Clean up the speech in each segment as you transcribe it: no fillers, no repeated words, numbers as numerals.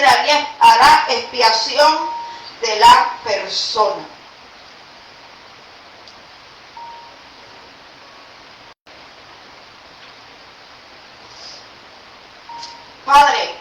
sangre hará expiación de la persona. Padre,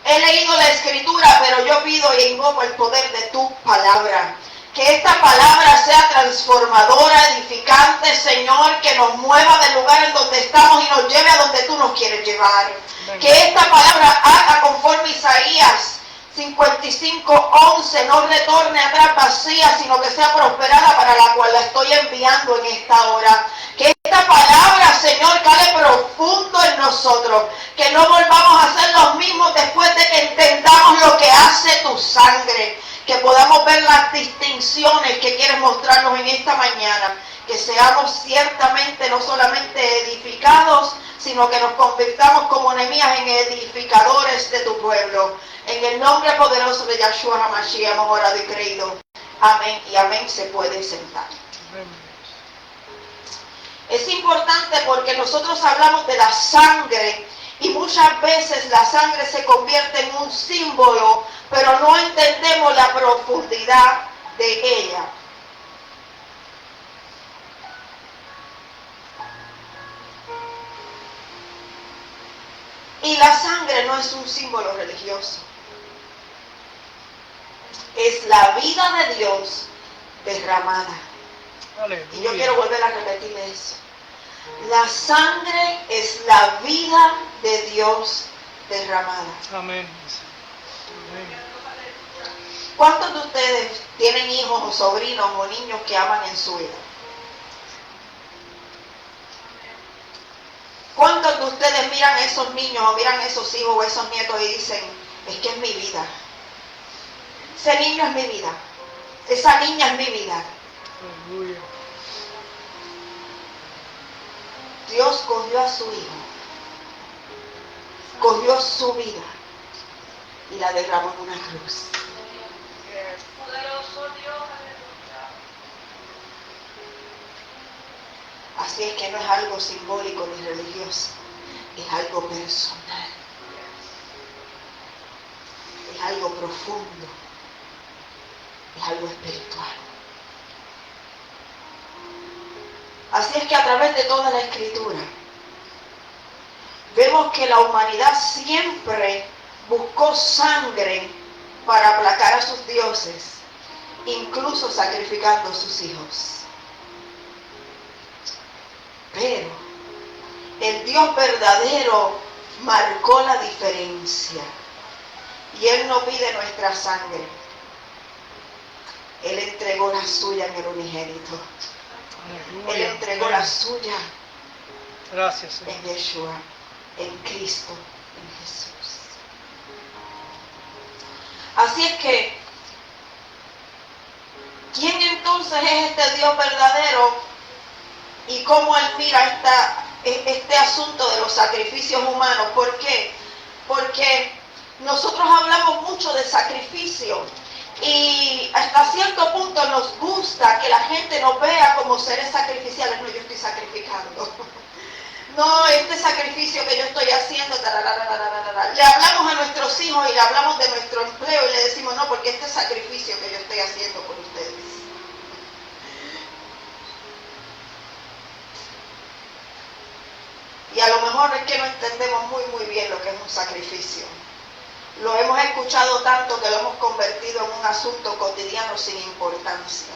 he leído la Escritura, pero yo pido e invoco el poder de tu palabra. Que esta palabra sea transformadora, edificante, Señor, que nos mueva del lugar en donde estamos y nos lleve a donde tú nos quieres llevar. Amén. Que esta palabra haga conforme Isaías 55:11, no retorne atrás vacía, sino que sea prosperada para la cual la estoy enviando en esta hora. Que esta palabra, Señor, cale profundo en nosotros. Que no volvamos a ser los mismos después de que entendamos lo que hace tu sangre. Que podamos ver las distinciones que quieres mostrarnos en esta mañana. Que seamos ciertamente no solamente edificados, sino que nos convirtamos como Nehemías en edificadores de tu pueblo. En el nombre poderoso de Yahshua HaMashiach hemos orado y creído. Amén y amén. Se puede sentar. Amén. Es importante porque nosotros hablamos de la sangre y muchas veces la sangre se convierte en un símbolo, pero no entendemos la profundidad de ella. Y la sangre no es un símbolo religioso. Es la vida de Dios derramada. Aleluya. Y yo quiero volver a repetir eso. La sangre es la vida de Dios derramada. Amén. Amén. ¿Cuántos de ustedes tienen hijos o sobrinos o niños que aman en su vida? ¿Cuántos de ustedes miran a esos niños o miran a esos hijos o esos nietos y dicen, es que es mi vida? Ese niño es mi vida. Esa niña es mi vida. Aleluya. Dios cogió a su hijo, cogió su vida y la derramó en una cruz. Así es que no es algo simbólico ni religioso, es algo personal, es algo profundo, es algo espiritual. Así es que a través de toda la Escritura vemos que la humanidad siempre buscó sangre para aplacar a sus dioses, incluso sacrificando a sus hijos. Pero el Dios verdadero marcó la diferencia y Él no pide nuestra sangre. Él entregó la suya en el unigénito. Aleluya. Él entregó la suya. Gracias, Señor. En Yeshua, en Cristo, en Jesús. Así es que, ¿quién entonces es este Dios verdadero? Y cómo Él mira este asunto de los sacrificios humanos. ¿Por qué? Porque nosotros hablamos mucho de sacrificio. Y hasta cierto punto nos gusta que la gente nos vea como seres sacrificiales. No, yo estoy sacrificando. No, este sacrificio que yo estoy haciendo. Le hablamos a nuestros hijos y le hablamos de nuestro empleo y le decimos, no, porque este sacrificio que yo estoy haciendo por ustedes. Y a lo mejor es que no entendemos muy bien lo que es un sacrificio. Lo hemos escuchado tanto que lo hemos convertido en un asunto cotidiano sin importancia.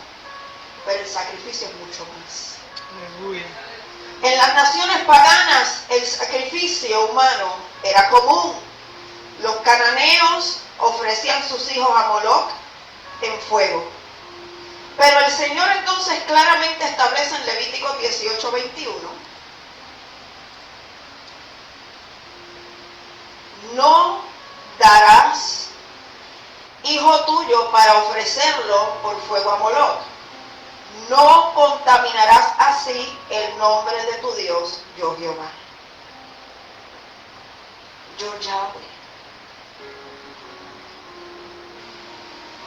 Pero el sacrificio es mucho más. Aleluya. En las naciones paganas el sacrificio humano era común. Los cananeos ofrecían sus hijos a Moloch en fuego. Pero el Señor entonces claramente establece en Levítico 18:21. No darás hijo tuyo para ofrecerlo por fuego a Moloch. No contaminarás así el nombre de tu Dios, yo Jehová. Yo Yahweh.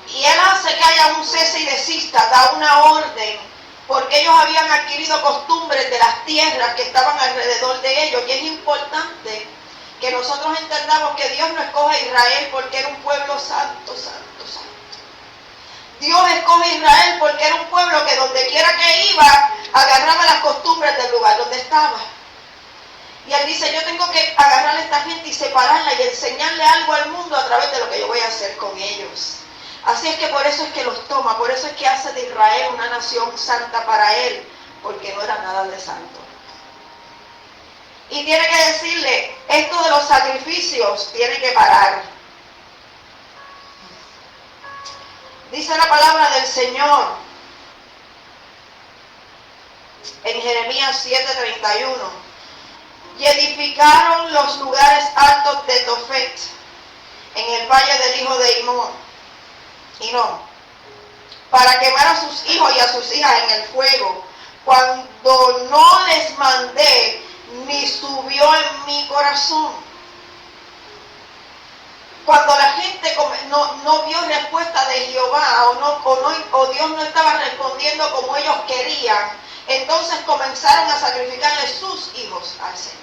Y Él hace que haya un cese y desista, da una orden, porque ellos habían adquirido costumbres de las tierras que estaban alrededor de ellos. Y es importante Que nosotros entendamos que Dios no escoge a Israel porque era un pueblo santo, santo, santo. Dios escoge a Israel porque era un pueblo que donde quiera que iba, agarraba las costumbres del lugar donde estaba. Y él dice, yo tengo que agarrar a esta gente y separarla y enseñarle algo al mundo a través de lo que yo voy a hacer con ellos. Así es que por eso es que los toma, por eso es que hace de Israel una nación santa para él, porque no era nada de santo. Y tiene que decirle, esto de los sacrificios tiene que parar. Dice la palabra del Señor en Jeremías 7:31. Y edificaron los lugares altos de Tofet, en el valle del hijo de Hinnom, para quemar a sus hijos y a sus hijas en el fuego, cuando no les mandé, ni subió en mi corazón. Cuando la gente no vio respuesta de Jehová, o Dios no estaba respondiendo como ellos querían, entonces comenzaron a sacrificarle sus hijos al Señor.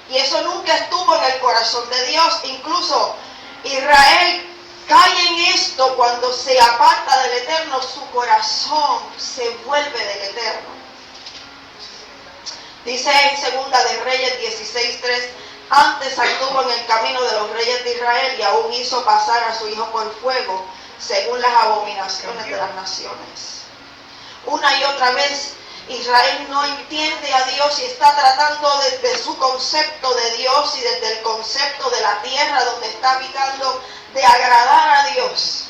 Y eso nunca estuvo en el corazón de Dios. Incluso Israel cae en esto cuando se aparta del Eterno, su corazón se vuelve del Eterno. Dice en Segunda de Reyes 16:3, antes anduvo en el camino de los reyes de Israel y aún hizo pasar a su hijo por fuego, según las abominaciones de las naciones. Una y otra vez Israel no entiende a Dios y está tratando desde su concepto de Dios y desde el concepto de la tierra donde está habitando de agradar a Dios.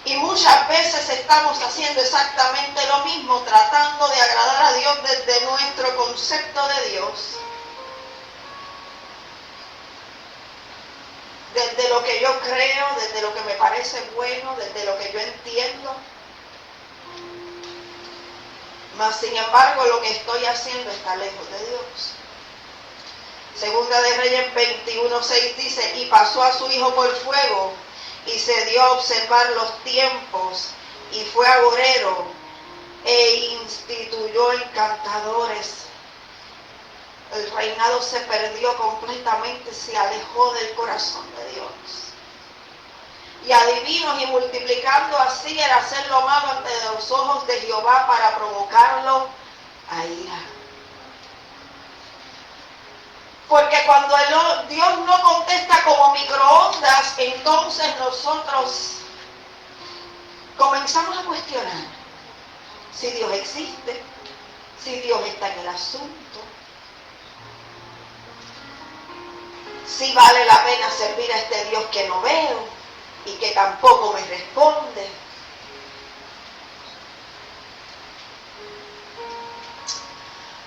Y muchas veces estamos haciendo exactamente lo mismo, tratando de agradar a Dios desde nuestro concepto de Dios. Desde lo que yo creo, desde lo que me parece bueno, desde lo que yo entiendo. Mas sin embargo lo que estoy haciendo está lejos de Dios. Segunda de Reyes 21:6 dice, y pasó a su hijo por fuego, y se dio a observar los tiempos, y fue agorero, e instituyó encantadores. El reinado se perdió completamente, se alejó del corazón de Dios. Y adivinos y multiplicando así era hacer lo malo ante los ojos de Jehová para provocarlo a ira. Porque cuando Dios no contesta como microondas, entonces nosotros comenzamos a cuestionar si Dios existe, si Dios está en el asunto, si vale la pena servir a este Dios que no veo y que tampoco me responde.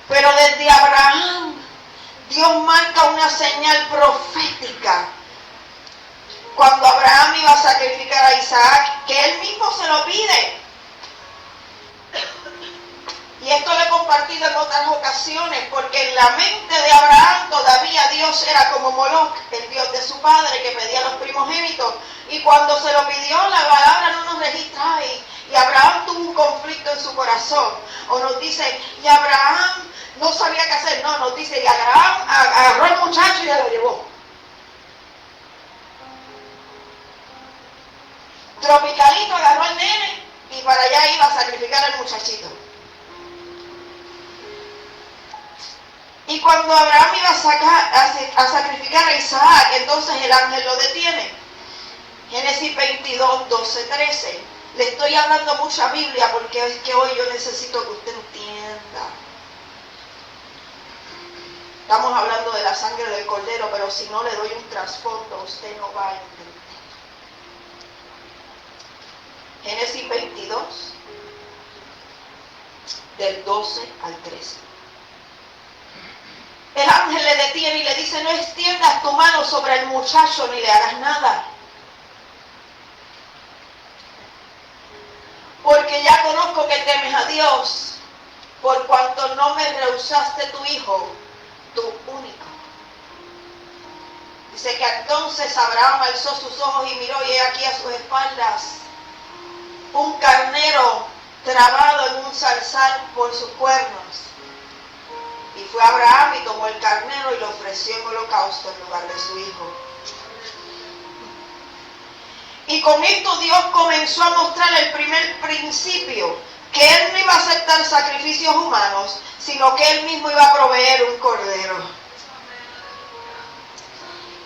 Pero desde Abraham, Dios marca una señal profética. Cuando Abraham iba a sacrificar a Isaac, que él mismo se lo pide. Y esto lo he compartido en otras ocasiones, porque en la mente de Abraham todavía Dios era como Moloch, el Dios de su padre, que pedía los primogénitos. Y cuando se lo pidió, la palabra no nos registra ahí. Y Abraham tuvo un conflicto en su corazón. O nos dice, y Abraham no sabía qué hacer. No, nos dice, y Abraham agarró al muchacho y se lo llevó. Tropicalito agarró al nene y para allá iba a sacrificar al muchachito. Y cuando Abraham iba a sacrificar a Isaac, entonces el ángel lo detiene. Génesis 22, 12, 13. Le estoy hablando mucha Biblia porque es que hoy yo necesito que usted entienda. Estamos hablando de la sangre del cordero, pero si no le doy un trasfondo, usted no va a entender. Génesis 22, del 12 al 13. El ángel le detiene y le dice, no extiendas tu mano sobre el muchacho ni le hagas nada. Porque ya conozco que temes a Dios, por cuanto no me rehusaste tu hijo, tu único. Dice que entonces Abraham alzó sus ojos y miró, y he aquí a sus espaldas un carnero trabado en un zarzal por sus cuernos. Y fue Abraham y tomó el carnero y lo ofreció en holocausto en lugar de su hijo. Y con esto Dios comenzó a mostrar el primer principio, que Él no iba a aceptar sacrificios humanos, sino que Él mismo iba a proveer un cordero.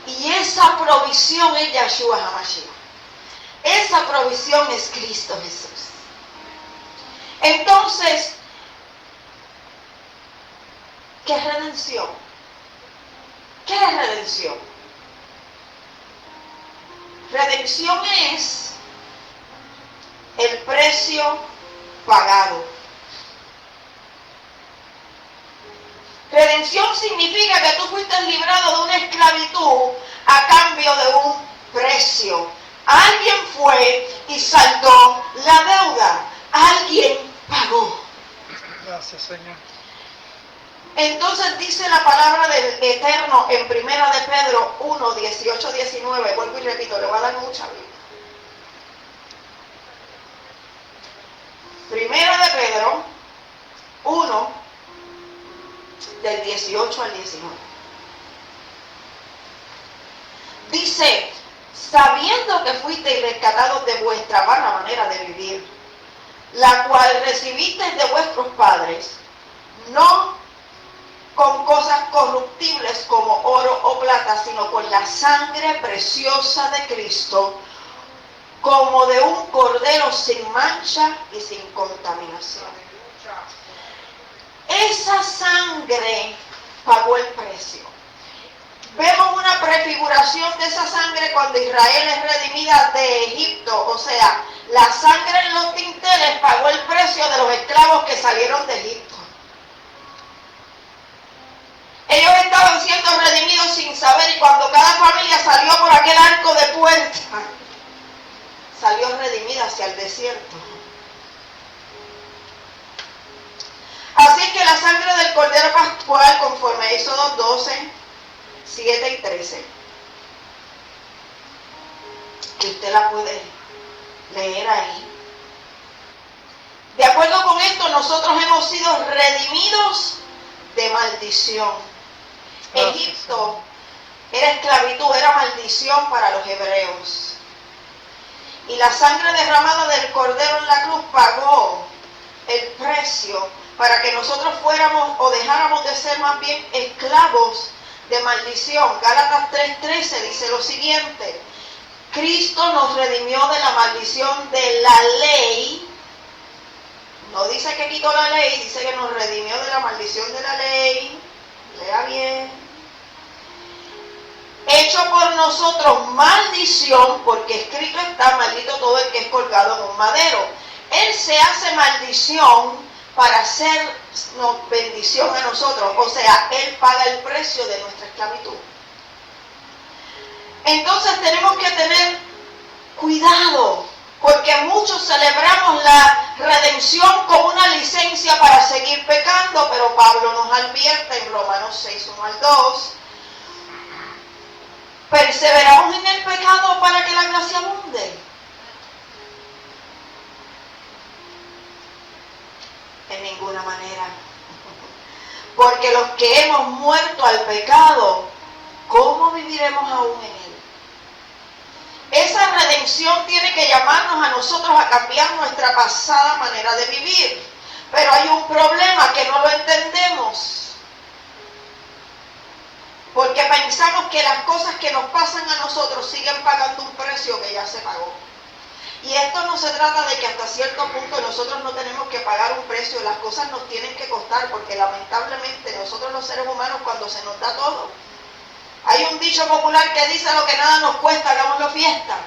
Y esa provisión es Yahshua HaMashiach. Esa provisión es Cristo Jesús. Entonces, ¿qué es redención? ¿Qué es redención? Redención es el precio pagado. Redención significa que tú fuiste librado de una esclavitud a cambio de un precio. Alguien fue y saldó la deuda. Alguien pagó. Gracias, Señor. Entonces dice la palabra del Eterno en Primera de Pedro 1, 18, 19. Vuelvo y repito, le voy a dar mucha vida. Primera de Pedro 1, del 18 al 19. Dice, sabiendo que fuisteis rescatados de vuestra vana manera de vivir, la cual recibisteis de vuestros padres, no con cosas corruptibles como oro o plata, sino con la sangre preciosa de Cristo, como de un cordero sin mancha y sin contaminación. Esa sangre pagó el precio. Vemos una prefiguración de esa sangre cuando Israel es redimida de Egipto, o sea, la sangre en los dinteles pagó el precio de los esclavos que salieron de Egipto. Ellos estaban siendo redimidos sin saber, y cuando cada familia salió por aquel arco de puerta, salió redimida hacia el desierto. Así que la sangre del Cordero Pascual, conforme a Éxodo 12, 7 y 13, que usted la puede leer ahí. De acuerdo con esto, nosotros hemos sido redimidos de maldición. Egipto era esclavitud, era maldición para los hebreos. Y la sangre derramada del Cordero en la cruz pagó el precio para que nosotros fuéramos o dejáramos de ser más bien esclavos de maldición. Gálatas 3:13 dice lo siguiente: Cristo nos redimió de la maldición de la ley. No dice que quitó la ley, dice que nos redimió de la maldición de la ley. Lea bien. Hecho por nosotros maldición, porque escrito está: maldito todo el que es colgado en un madero. Él se hace maldición para hacernos bendición a nosotros. O sea, Él paga el precio de nuestra esclavitud. Entonces tenemos que tener cuidado, porque muchos celebramos la redención como una licencia para seguir pecando, pero Pablo nos advierte en Romanos 6, 1 al 2, ¿perseveramos en el pecado para que la gracia abunde? En ninguna manera. Porque los que hemos muerto al pecado, ¿cómo viviremos aún en él? Esa redención tiene que llamarnos a nosotros a cambiar nuestra pasada manera de vivir. Pero hay un problema, que no lo entendemos. Porque pensamos que las cosas que nos pasan a nosotros siguen pagando un precio que ya se pagó. Y esto no se trata de que hasta cierto punto nosotros no tenemos que pagar un precio. Las cosas nos tienen que costar, porque lamentablemente nosotros los seres humanos, cuando se nos da todo, hay un dicho popular que dice: lo que nada nos cuesta, hagámoslo fiesta.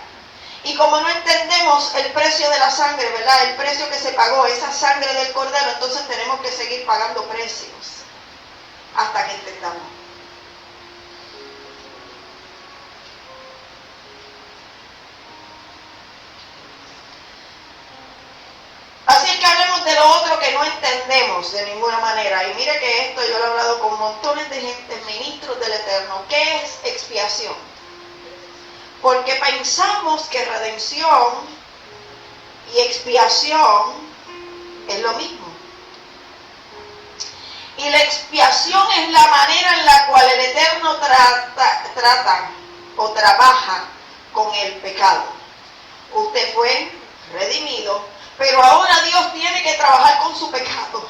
Y como no entendemos el precio de la sangre, ¿verdad? El precio que se pagó, esa sangre del Cordero, entonces tenemos que seguir pagando precios hasta que entendamos. Así que hablemos de lo otro que no entendemos de ninguna manera. Y mire que esto yo lo he hablado con montones de gente, ministros del Eterno. ¿Qué es expiación? Porque pensamos que redención y expiación es lo mismo. Y la expiación es la manera en la cual el Eterno trata o trabaja con el pecado. Usted fue redimido, pero ahora Dios tiene que trabajar con su pecado.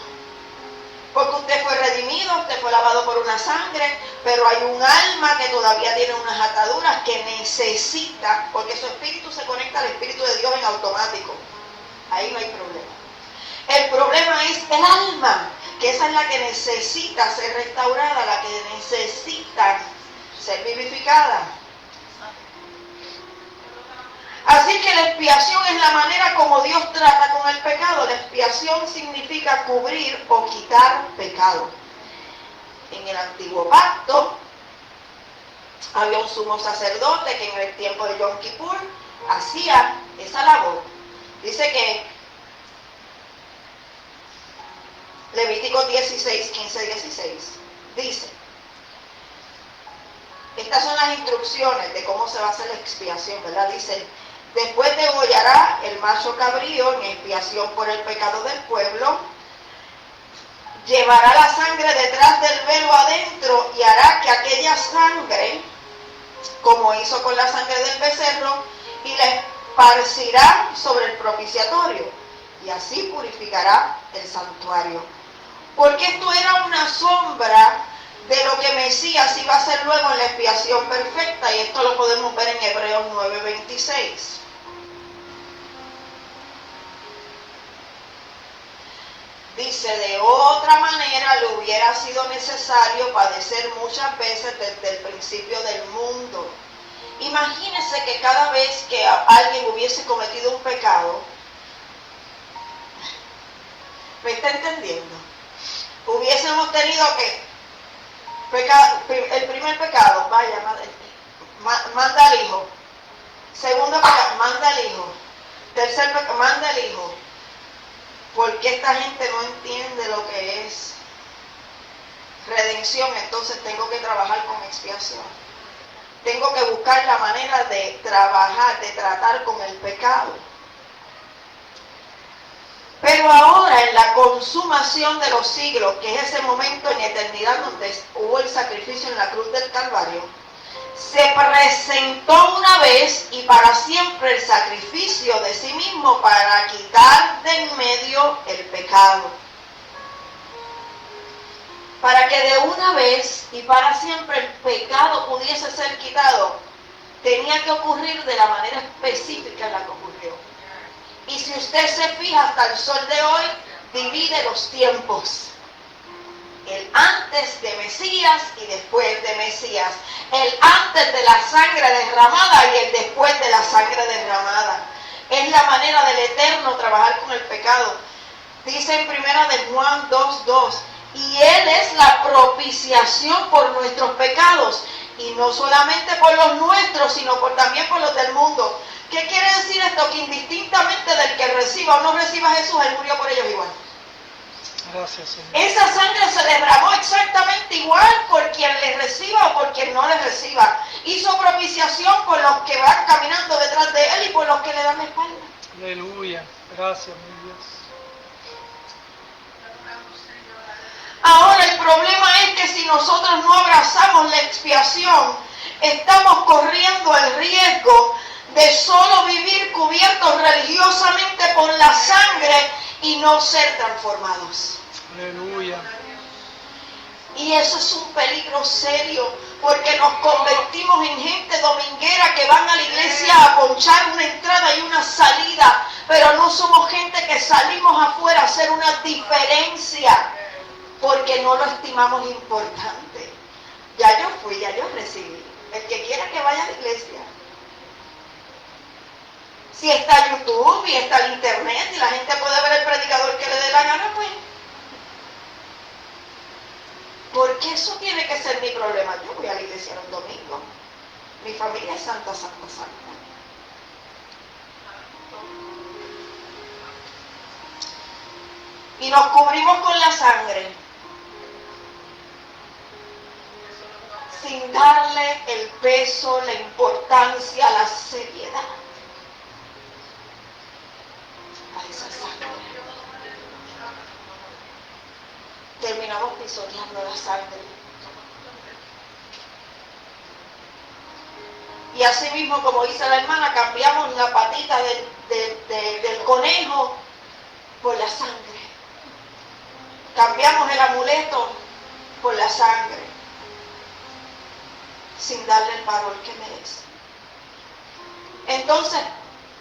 Porque usted fue redimido, usted fue lavado por una sangre, pero hay un alma que todavía tiene unas ataduras que necesita, porque su espíritu se conecta al Espíritu de Dios en automático. Ahí no hay problema. El problema es el alma, que esa es la que necesita ser restaurada, la que necesita ser vivificada. Así que la expiación es la manera como Dios trata con el pecado. La expiación significa cubrir o quitar pecado. En el antiguo pacto había un sumo sacerdote que en el tiempo de Yom Kippur hacía esa labor. Dice que Levítico 16, 15, 16 dice: estas son las instrucciones de cómo se va a hacer la expiación, ¿verdad? Dice: después degollará el macho cabrío en expiación por el pecado del pueblo, llevará la sangre detrás del velo adentro y hará que aquella sangre, como hizo con la sangre del becerro, y la esparcirá sobre el propiciatorio, y así purificará el santuario. Porque esto era una sombra de lo que Mesías iba a hacer luego en la expiación perfecta, y esto lo podemos ver en Hebreos 9:26. Dice: de otra manera le hubiera sido necesario padecer muchas veces desde el principio del mundo. Imagínense que cada vez que alguien hubiese cometido un pecado, ¿me está entendiendo? Hubiésemos tenido que el primer pecado, vaya, manda al hijo. Segundo pecado, manda al hijo. Tercer pecado, manda al hijo. Porque esta gente no entiende lo que es redención, entonces tengo que trabajar con expiación. Tengo que buscar la manera de trabajar, de tratar con el pecado. Pero ahora, en la consumación de los siglos, que es ese momento en eternidad donde hubo el sacrificio en la cruz del Calvario, se presentó una vez y para siempre el sacrificio de sí mismo para quitar de en medio el pecado. Para que de una vez y para siempre el pecado pudiese ser quitado, tenía que ocurrir de la manera específica en la que ocurrió. Y si usted se fija, hasta el sol de hoy divide los tiempos. El antes de Mesías y después de Mesías. El antes de la sangre derramada y el después de la sangre derramada. Es la manera del Eterno trabajar con el pecado. Dice en 1 de Juan 2:2: y Él es la propiciación por nuestros pecados. Y no solamente por los nuestros, sino también por los del mundo. ¿Qué quiere decir esto? Que indistintamente del que reciba o no reciba a Jesús, Él murió por ellos igual. Gracias, Señor. Esa sangre se derramó exactamente igual por quien le reciba o por quien no le reciba. Hizo propiciación por los que van caminando detrás de Él y por los que le dan la espalda. Aleluya. Gracias, mi Dios. Ahora el problema es que si nosotros no abrazamos la expiación, estamos corriendo el riesgo de solo vivir cubiertos religiosamente por la sangre y no ser transformados. Aleluya. Y eso es un peligro serio, porque nos convertimos en gente dominguera que van a la iglesia a ponchar una entrada y una salida, pero no somos gente que salimos afuera a hacer una diferencia, porque no lo estimamos importante. Ya yo fui, ya yo recibí. El que quiera que vaya a la iglesia. Si está YouTube y está el internet y la gente puede ver el predicador que le dé la gana, pues. Porque eso tiene que ser mi problema. Yo voy a la iglesia un domingo. Mi familia es santa, santa, santa. Y nos cubrimos con la sangre, sin darle el peso, la importancia, la seriedad a esa sangre. terminamos pisoteando la sangre. Y así mismo, como dice la hermana, cambiamos la patita del conejo por la sangre. Cambiamos el amuleto por la sangre, sin darle el valor que merece. Entonces,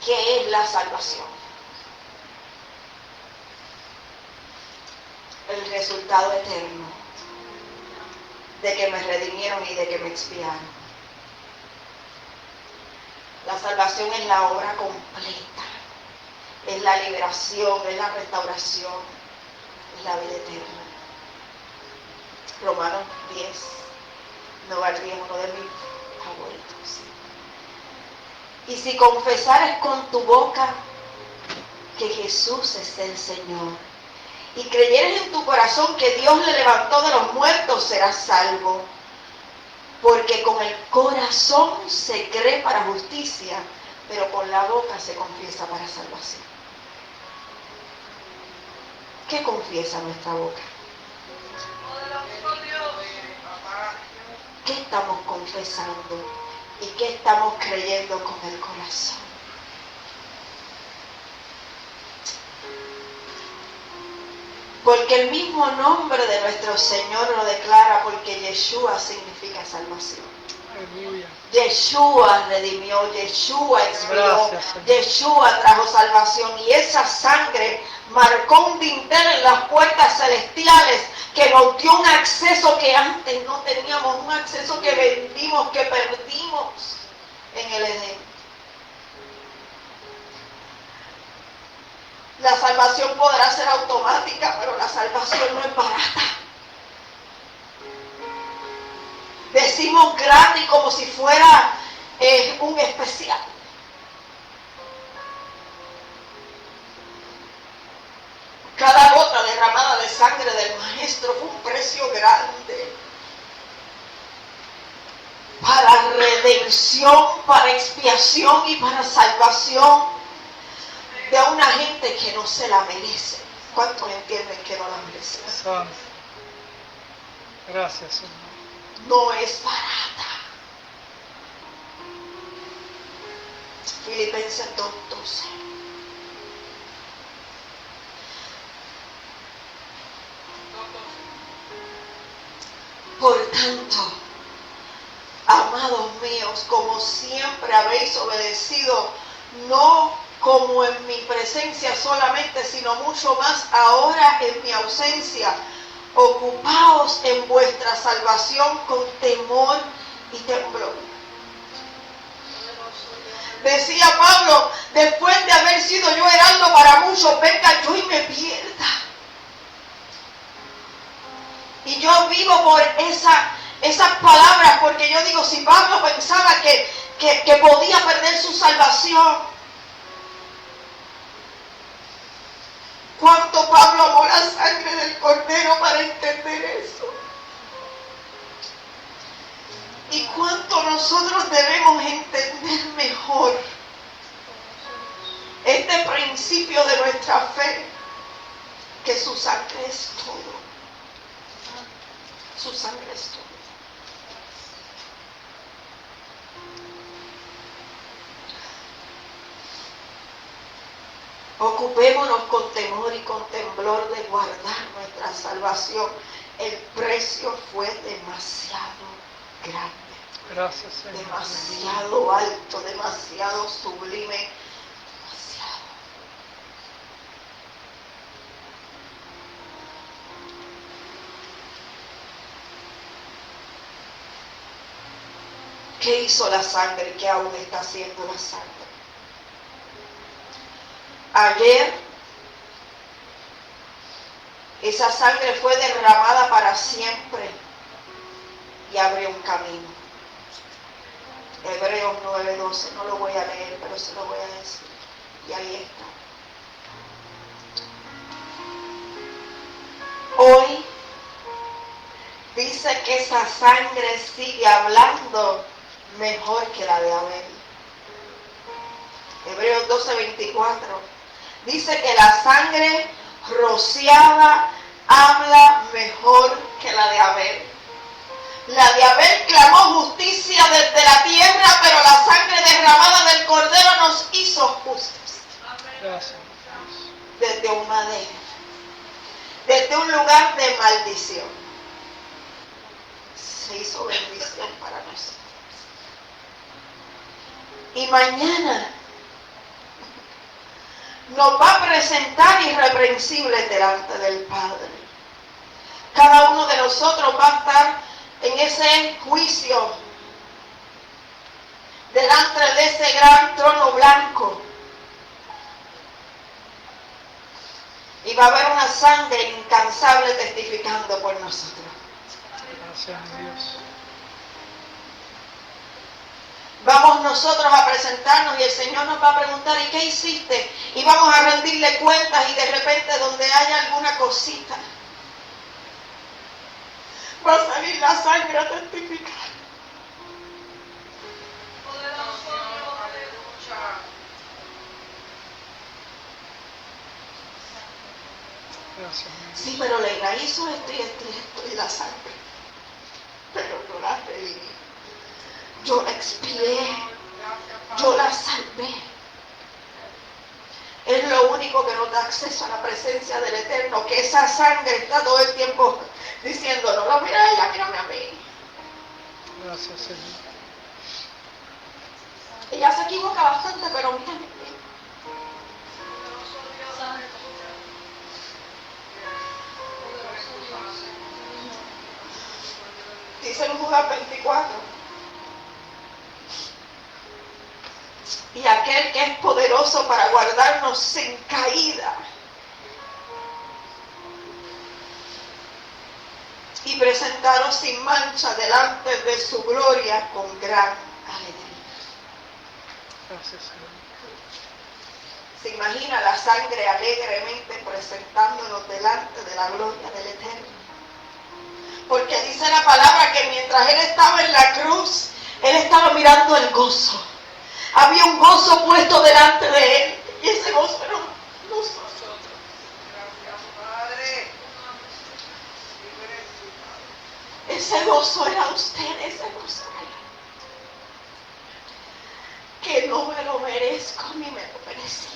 ¿qué es la salvación? El resultado eterno de que me redimieron y de que me expiaron. La salvación es la obra completa, es la liberación, es la restauración, es la vida eterna. Romanos 10, no al 10, uno de mis favoritos. Y si confesares con tu boca que Jesús es el Señor, y creyeres en tu corazón que Dios le levantó de los muertos, serás salvo. Porque con el corazón se cree para justicia, pero con la boca se confiesa para salvación. ¿Qué confiesa nuestra boca? ¿Qué estamos confesando? ¿Y qué estamos creyendo con el corazón? Porque el mismo nombre de nuestro Señor lo declara, porque Yeshua significa salvación. Aleluya. Yeshua redimió, Yeshua expió, Gracias, Yeshua trajo salvación, y esa sangre marcó un dintel en las puertas celestiales que nos dio un acceso que antes no teníamos, un acceso que vendimos, que perdimos en el Edén. La salvación podrá ser automática, pero la salvación no es barata. Decimos gratis como si fuera un especial. Cada gota derramada de sangre del Maestro fue un precio grande para redención, para expiación y para salvación de una gente que no se la merece. ¿Cuántos entienden que no la merecen? Santo. Gracias, Señor. No es barata. Filipenses 2:12. Por tanto, amados míos, como siempre habéis obedecido, no como en mi presencia solamente, sino mucho más ahora en mi ausencia, ocupaos en vuestra salvación con temor y temblor. Decía Pablo, después de haber sido yo heraldo para muchos, venga yo y me pierda. Y yo vivo por esas palabras, porque yo digo, si Pablo pensaba que podía perder su salvación, ¿cuánto Pablo amó la sangre del Cordero para entender eso? ¿Y cuánto nosotros debemos entender mejor este principio de nuestra fe? Que su sangre es todo. Su sangre es todo. Ocupémonos con temor y con temblor de guardar nuestra salvación. El precio fue demasiado grande. Gracias, Señor. Demasiado alto, demasiado sublime. Demasiado. ¿Qué hizo la sangre? ¿Qué aún está haciendo la sangre? Ayer, esa sangre fue derramada para siempre y abrió un camino. Hebreos 9:12, no lo voy a leer, pero se lo voy a decir. Y ahí está. Hoy dice que esa sangre sigue hablando mejor que la de Abel. Hebreos 12:24. Dice que la sangre rociada habla mejor que la de Abel. La de Abel clamó justicia desde la tierra, pero la sangre derramada del cordero nos hizo justos. Gracias. Desde un madero, desde un lugar de maldición, se hizo bendición para nosotros. Y mañana nos va a presentar irreprensibles delante del Padre. Cada uno de nosotros va a estar en ese juicio delante de ese gran trono blanco. Y va a haber una sangre incansable testificando por nosotros. Gracias, Dios. Vamos nosotros a presentarnos y el Señor nos va a preguntar, ¿y qué hiciste? Y vamos a rendirle cuentas y de repente donde haya alguna cosita, va a salir la sangre a testificar. Gracias. Sí, pero Leila hizo esto y esto y esto y la sangre. Pero yo la redimí. Yo la expié. Yo la salvé. Es lo único que nos da acceso a la presencia del Eterno, que esa sangre está todo el tiempo diciendo, no, mira a ella, mírame a mí. Gracias, Señor. Ella se equivoca bastante, pero mírame a mí. Dice en Judas 24. Y aquel que es poderoso para guardarnos sin caída y presentaros sin mancha delante de su gloria con gran alegría. Gracias, Señor. Se imagina la sangre alegremente presentándonos delante de la gloria del Eterno. Porque dice la palabra que mientras Él estaba en la cruz, Él estaba mirando el gozo. Había un gozo puesto delante de Él. Y ese gozo era nosotros. Gracias, Padre. Ese gozo era usted, ese gozo era. Que no me lo merezco ni me lo merecía.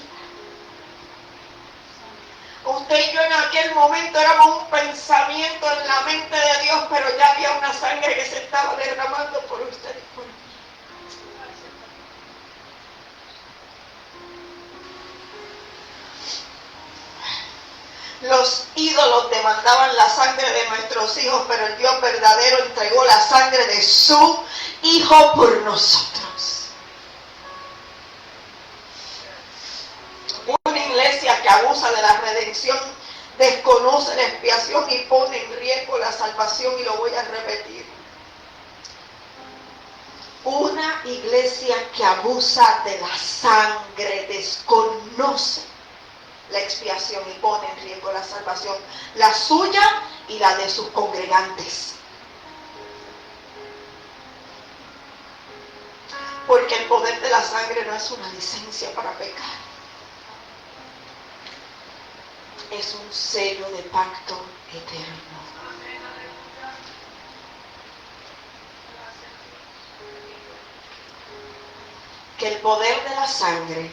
Usted y yo en aquel momento éramos un pensamiento en la mente de Dios, pero ya había una sangre que se estaba derramando por usted y por mí. Los ídolos demandaban la sangre de nuestros hijos, pero el Dios verdadero entregó la sangre de su Hijo por nosotros. Una iglesia que abusa de la redención desconoce la expiación y pone en riesgo la salvación, y lo voy a repetir. Una iglesia que abusa de la sangre desconoce la expiación y pone en riesgo la salvación, la suya y la de sus congregantes. Porque el poder de la sangre no es una licencia para pecar. Es un sello de pacto eterno. Que el poder de la sangre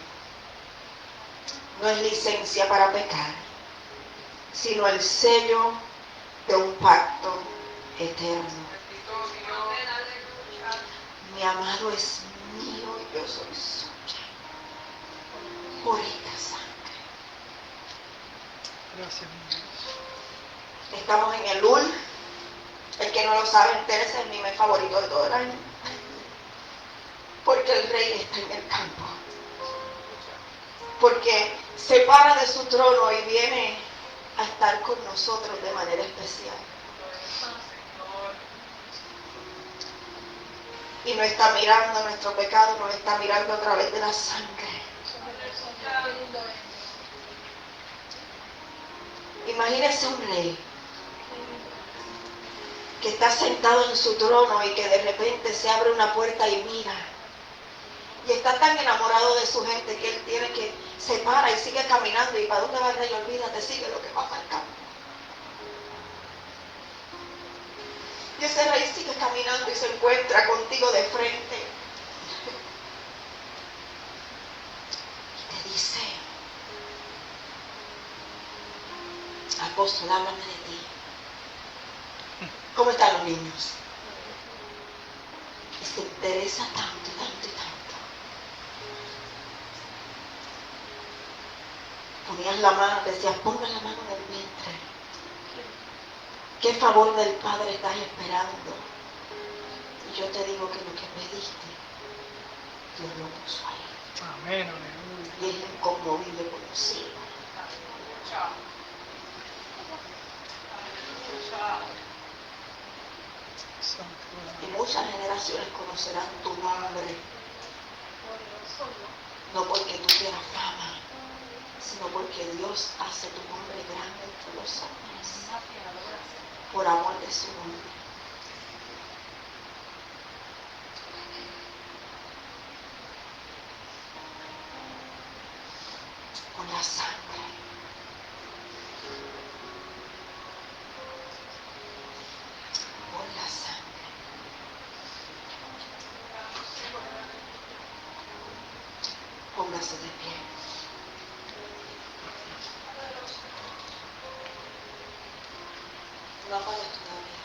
no es licencia para pecar, sino el sello de un pacto eterno. Mi amado es mío y yo soy suya. Por esta sangre. Gracias, mi Dios. Estamos en el Lul. El que no lo sabe, entérese, es mi mes favorito de todo el año. Porque el Rey está en el campo. Porque se para de su trono y viene a estar con nosotros de manera especial. Y no está mirando nuestro pecado, nos está mirando a través de la sangre. Imagínese un rey que está sentado en su trono y que de repente se abre una puerta y mira. Y está tan enamorado de su gente que él tiene que se para y sigue caminando. ¿Y para dónde va el rey? Olvídate, sigue lo que va para el campo. Y ese rey sigue caminando y se encuentra contigo de frente. Y te dice: apóstol, háblame de ti. ¿Cómo están los niños? Y se interesa tanto, tanto y tanto. Ponías la mano, decías: ponme la mano en el vientre. ¿Qué favor del Padre estás esperando? Y yo te digo que lo que pediste, Dios lo puso ahí. Amén, aleluya. Y es inconmovible por los siglos. Y muchas generaciones conocerán tu nombre. No porque tú quieras fama, sino porque Dios hace tu nombre grande entre los hombres. Por amor de su nombre. Con la sangre. Con la sangre. Póngase de pie. No apagues todavía.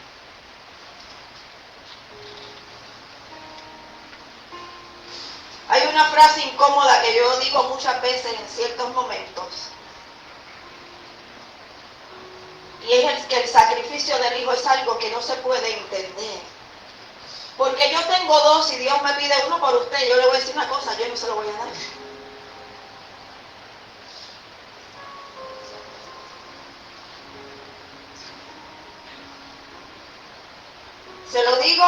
Hay una frase incómoda que yo digo muchas veces en ciertos momentos. Y es que el sacrificio del hijo es algo que no se puede entender. Porque yo tengo dos y Dios me pide uno por usted. Yo le voy a decir una cosa, yo no se lo voy a dar. Se lo digo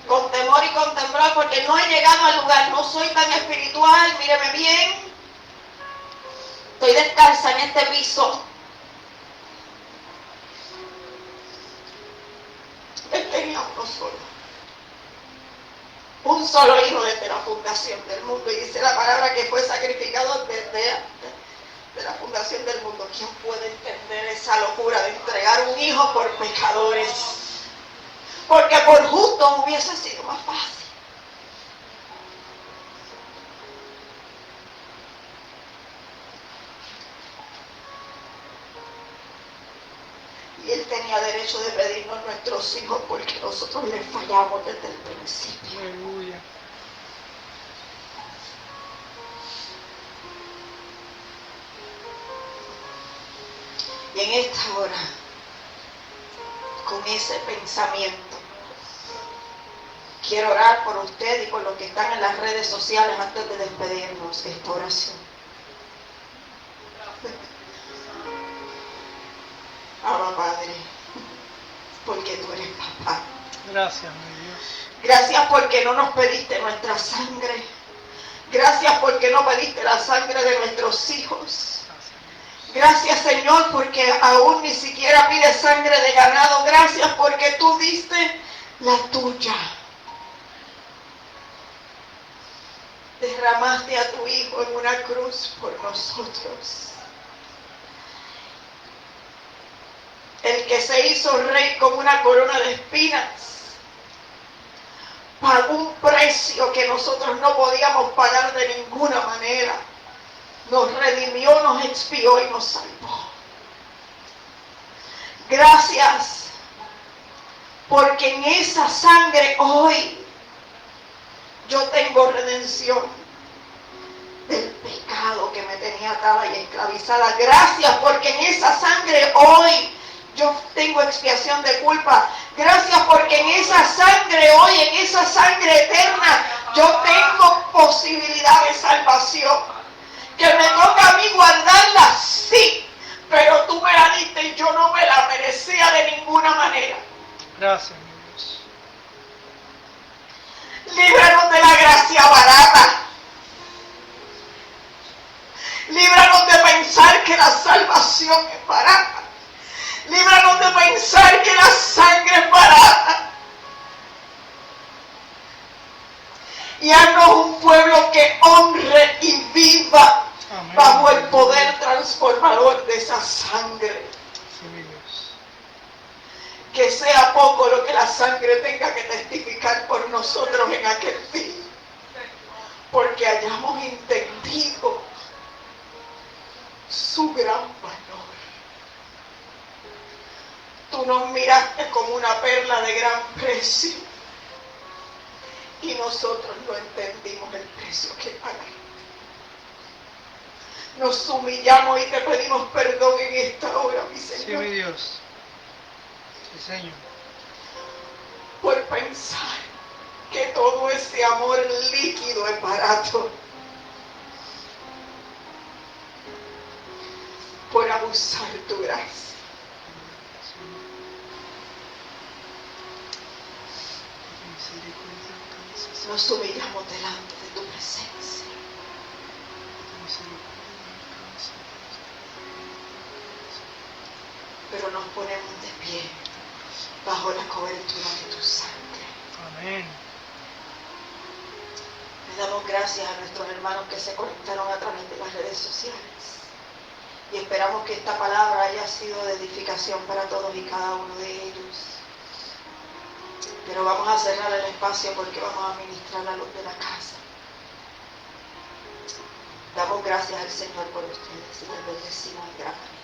con temor y con temblor porque no he llegado al lugar, no soy tan espiritual, míreme bien. Estoy descalza en este piso. Él tenía uno solo. Un solo hijo desde la fundación del mundo. Y dice la palabra que fue sacrificado desde la fundación del mundo. ¿Quién puede entender esa locura de entregar un hijo por pecadores? Porque por justo hubiese sido más fácil. Y Él tenía derecho de pedirnos nuestros hijos porque nosotros les fallamos desde el principio. Aleluya. Y en esta hora, con ese pensamiento, quiero orar por usted y por los que están en las redes sociales antes de despedirnos esta oración. Abba, Padre, porque tú eres papá. Gracias, mi Dios. Gracias porque no nos pediste nuestra sangre. Gracias porque no pediste la sangre de nuestros hijos. Gracias, Señor, porque aún ni siquiera pides sangre de ganado. Gracias porque tú diste la tuya. Derramaste a tu Hijo en una cruz por nosotros. El que se hizo rey con una corona de espinas pagó un precio que nosotros no podíamos pagar de ninguna manera. Nos redimió, nos expió y nos salvó. Gracias, porque en esa sangre hoy yo tengo redención del pecado que me tenía atada y esclavizada. Gracias, porque en esa sangre hoy yo tengo expiación de culpa. Gracias, porque en esa sangre hoy, en esa sangre eterna, yo tengo posibilidad de salvación. Que me toca a mí guardarla, sí, pero tú me la diste y yo no me la merecía de ninguna manera. Gracias, mi Dios. Líbranos de la gracia barata. Líbranos de pensar que la salvación es barata. Líbranos de pensar que la sangre es barata. Y haznos un pueblo que honre y viva. Amén. Bajo el poder transformador de esa sangre. Sí, mi Dios. que sea poco lo que la sangre tenga que testificar por nosotros en aquel día, porque hayamos entendido su gran valor. Tú nos miraste como una perla de gran precio y nosotros no entendimos el precio que pagamos. Nos humillamos y te pedimos perdón en esta hora, mi Señor. Sí, mi Dios. Sí, Señor. Por pensar que todo ese amor líquido es barato. Por abusar tu gracia. Nos humillamos delante de tu presencia. Pero nos ponemos de pie bajo la cobertura de tu sangre. Amén. Le damos gracias a nuestros hermanos que se conectaron a través de las redes sociales. Y esperamos que esta palabra haya sido de edificación para todos y cada uno de ellos. Pero vamos a cerrar el espacio porque vamos a ministrar la luz de la casa. Damos gracias al Señor por ustedes y les bendecimos en gran manera.